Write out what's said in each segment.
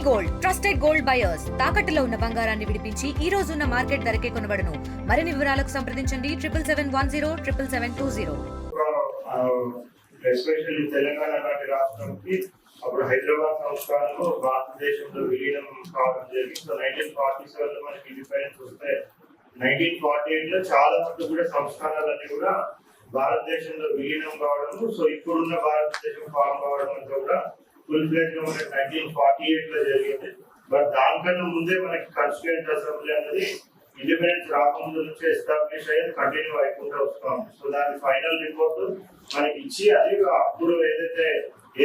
Gold trusted gold buyers తాకట్టులో ఉన్న బంగారాన్ని విడిపించి ఈ రోజు ఉన్న మార్కెట్ ధరకే కొనబడును. మరిన్ని వివరాలకు సంప్రదించండి 77107720. ఎస్పెషల్లీ తెలంగాణ లాంటి రాష్ట్రానికి అప్పుడు హైదరాబాద్ సంస్థానంలో భారతదేశంలో విలీనం కావడం జరిగింది. సో 1947 లో మనకి ఇండిపెండెన్స్ వస్తే 1948 లో చాలా మంది కూడా సంస్థానాలన్నీ కూడా భారతదేశంలో విలీనం కావడము. సో ఇప్పుడున్న భారతదేశం ఫార్మ్ కావడం అంతా కూడా ఫుల్ ఫ్లెజ్ గా మనకి 1948 లో జరిగింది. బట్ దానికన్నా ముందే మనకి కాన్స్టిట్యూయెంట్ అసెంబ్లీ అనేది ఇండిపెండెన్స్ రాకముందు నుంచి ఎస్టాబ్లిష్ అయ్యేది కంటిన్యూ అయిపోతూ వస్తాం. సో దాని ఫైనల్ రిపోర్ట్ మనకి ఇచ్చి అది అప్పుడు ఏదైతే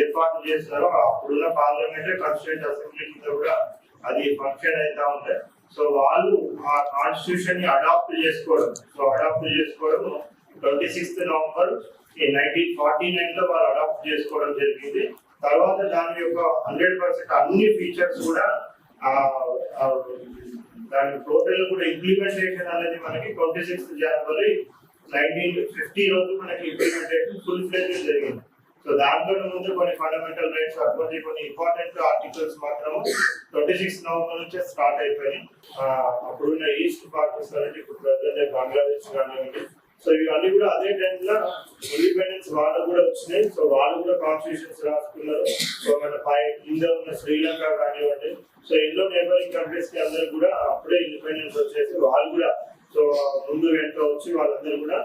ఏర్పాటు చేస్తున్నారో అప్పుడున్న పార్లమెంట్ కాన్స్టిట్యూయెంట్ అసెంబ్లీ కింద కూడా అది ఫంక్షన్ అవుతా ఉంటాయి. సో వాళ్ళు ఆ కాన్స్టిట్యూషన్ ని అడాప్ట్ చేసుకోవడం 26 నవంబర్ 1949 లో వాళ్ళు అడాప్ట్ చేసుకోవడం జరిగింది. తర్వాత దాని యొక్క 100% అన్ని ఫీచర్స్ కూడా దాని టోటల్ కూడా ఇంప్లిమెంటేషన్ అనేది మనకి 26 జనవరి 1950 రోజు మనకి ఇంప్లిమెంటేషన్ ఫుల్ ఫ్లెజ్ జరిగింది. సో దాంట్లో ముందు కొన్ని ఫండమెంటల్ రైట్స్ అటువంటి కొన్ని ఇంపార్టెంట్ ఆర్టికల్స్ మాత్రం 26 నవంబర్ నుంచే స్టార్ట్ అయిపోయినాయి. అప్పుడున్న ఈస్ట్ పాకిస్తాన్ అంటే ఇప్పుడు ప్రజెంట్ బంగ్లాదేశ్ కానివ్వండి. సో ఇవన్నీ కూడా అదే టైంలో ఇండిపెండెన్స్ వాళ్ళకు కూడా వచ్చినాయి. సో వాళ్ళు కూడా కాన్స్టిట్యూషన్స్ రాసుకున్నారు. సో మన కింద ఉన్న శ్రీలంక కానివ్వండి. సో ఎన్నో నైబరింగ్ కంట్రీస్ కి అందరూ కూడా అప్పుడే ఇండిపెండెన్స్ వచ్చేసి వాళ్ళు కూడా సో ముందు వెంట వచ్చి వాళ్ళందరూ కూడా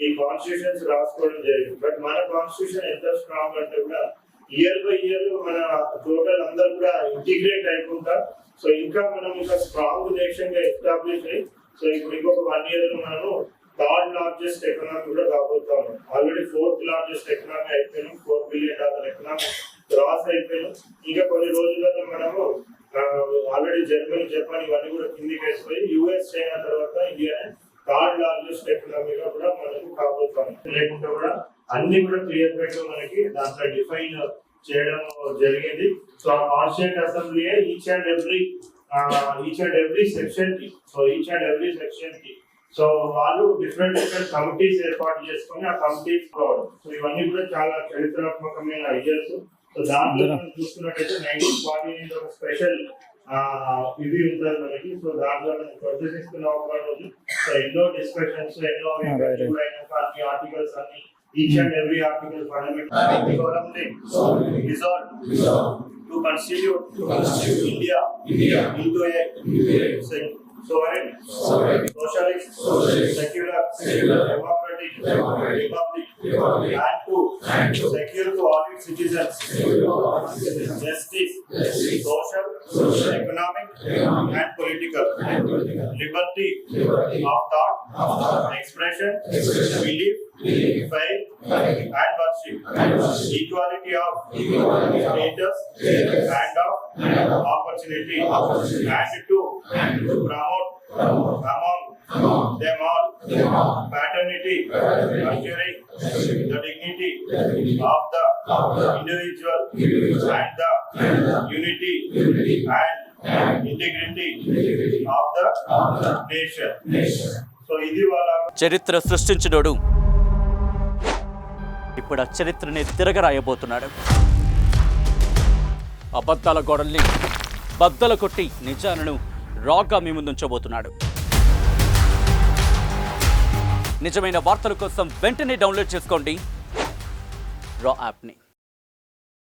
ఈ కాన్స్టిట్యూషన్స్ రాసుకోవడం జరిగింది. బట్ మన కాన్స్టిట్యూషన్ ఎంత స్ట్రాంగ్ అంటే కూడా ఇయర్ బై ఇయర్ మన టోటల్ అందరూ కూడా ఇంటిగ్రేట్ అయిపోతారు. సో ఇంకా మనం ఇంకా స్ట్రాంగ్ నేషన్ గా ఎస్టాబ్లిష్ అయ్యి సో ఇప్పుడు ఇంకొక 1 year లో మనము థర్డ్ లార్జెస్ట్ ఎకనామీ కూడా కాబోతాం. ఆల్రెడీ 4th లార్జెస్ట్ ఎకనామీ అయిపోయినాం. $4 billion ఎకనామీ క్రాస్ అయిపోయినాం. ఇంకా కొన్ని రోజులలో మనము ఆల్రెడీ జర్మనీ, జపాన్ ఇవన్నీ కూడా కిందికి వేసిపోయి యుఎస్, చైనా తర్వాత ఇండియా థర్డ్ లార్జెస్ట్ ఎకనామీగా కూడా మనకు కాబోతాం. లేకుంటే కూడా అన్ని కూడా క్లియర్ కట్ మనకి దాంట్లో డిఫైన్ చేయడం జరిగింది. సో ఆ constituent assembly each and every section కి సో వాళ్ళు డిఫరెంట్ కమిటీస్ ఏర్పాటు చేసుకొని ఆ కమిటీస్ రావడం. సో ఇవన్నీ కూడా చాలా చరిత్రాత్మకమైన ఇయర్స్. సో దాంట్లో మనం చూసుకున్నట్టయితే 1948 ఒక స్పెషల్ ఇది ఉంటుంది మనకి. సో దాంట్లో 26 నవంబర్ రోజు సో ఎన్నో డిస్కషన్స్ ఎన్నో అన్ని ఆర్టికల్స్ అన్ని each and every article fundamental resolved to constitute India into a sovereign, socialist, secular, democratic republic, and to secure to all its citizens justice, social, economic, and political liberty of thought, expression, belief, faith, and worship, equality of status and of opportunity, and to promote among them all fraternity, nurturing the dignity of the individual and the unity and integrity of the nation. So ఇది వాళ్ళ చరిత్ర సృష్టించినోడు ఇప్పుడు ఆ చరిత్రని తిరగరాయబోతున్నాడు. అబద్ధాల గోడల్ని బద్దలు కొట్టి నిజాలను రాగా మీ ముందుంచబోతున్నాడు. నిజమైన వార్తల కోసం వెంటనే డౌన్లోడ్ చేసుకోండి రా యాప్ని.